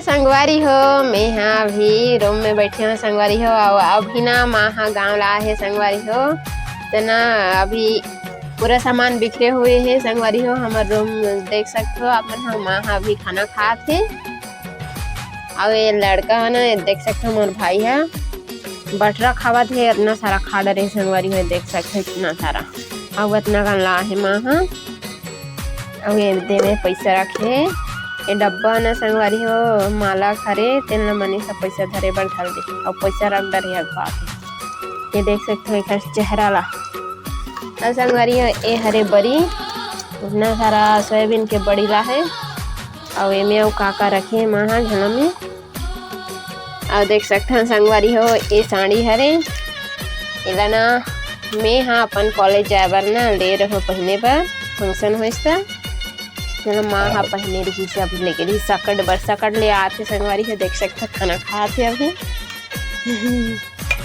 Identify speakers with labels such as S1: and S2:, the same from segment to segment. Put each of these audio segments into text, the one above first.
S1: संगवारी हो मैं हाँ अभी रूम में बैठे हो संगवारी हो और अभी ना माँ हाँ गाँव ला है संगवारी हो तो ना अभी पूरा सामान बिखरे हुए है संगवारी हो। हमारे रूम देख सकते हो आप हाँ माँ हाँ अभी खाना खाते और ये लड़का है ना देख सकते हो हमारे भाई है बटरा खावा थे इतना सारा खा डरे संगवारी हो देख सकते हो इतना सारा और इतना का ला है माँ हाँ और ये दे में पैसा रखे ये डब्बा ना संगवारी हो माला खरे तेल मनी सब पैसा धरे बर धर दे और पैसा रख डर अगवा ये देख सकते हो एक चेहरा ला और संगवारी हो ये हरे बड़ी इतना सारा सोयाबीन के बड़ी ला है और ये में काका रखे माँ झला में और देख सकते हैं संगवारी हो ये साड़ी हरे इला ना मैं हाँ अपन कॉलेज जाए बर ना ले रहो पहने पर फंक्शन हो इसका चलो माँ हाँ पहने रही से अभी लेके रही सकट बर सकट ले आते संगवारी हो देख सकते खाना खाते अभी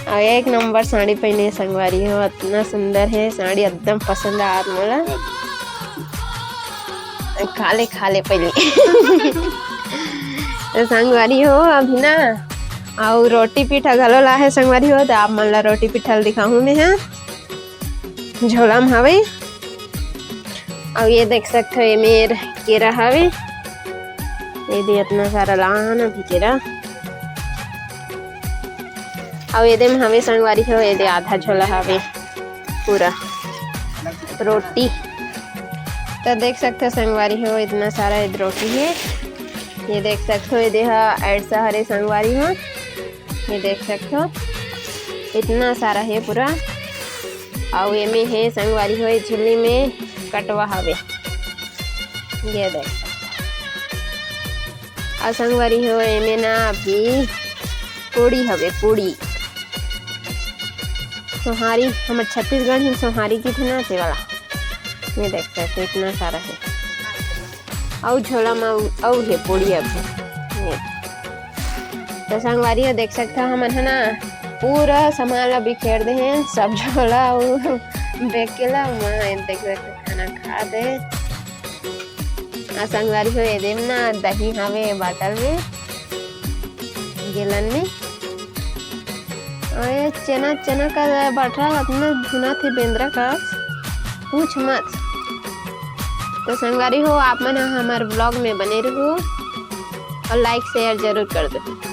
S1: और एक नंबर साड़ी पहने संगवारी हो इतना सुंदर है साड़ी एकदम पसंद आत मोला खाले खाले पहले तो संगवारी हो अभी ना और रोटी पीठा घलो ला है संगवारी हो तो आप मन ला रोटी पीठा दिखाऊं मैं हाँ झोला में हवे और ये देख सकते हो ये मेर केरा हवे ये दे इतना सारा लान अभी केरा और ये दे में हवे संगवारी हो ये दे आधा झोला हवे पूरा रोटी तो देख सकते हो संगवारी हो इतना सारा ये रोटी है ये देख सकते हो ये दे ऐसा हरे संगवारी हो ये देख सकते हो इतना सारा है पूरा और ये में है संगवारी हो झिल्ली में कटवा हवे ये देख और संगवारी हो ये में ना अभी पूड़ी हवे पूड़ी सोहारी हमारे छत्तीसगढ़ में सोहारी की थी ना से वाला ये देख सकते इतना सारा है और झोला में और है पूड़ी अभी ये तो संगवारी हो देख सकते हो हम है ना पूरा सामान ला बिखेर दे हैं सब झोला देख के ला वहाँ देख सकते खाना खा दे संगवारी हो ये देम ना दही हवे बाटल में गिलन में और ये चना चना का बाटा अपना भुना थे बेंद्रा का पूछ मत। तो संगवारी हो आप मन हमारे ब्लॉग में बने रहो और लाइक शेयर जरूर कर दो।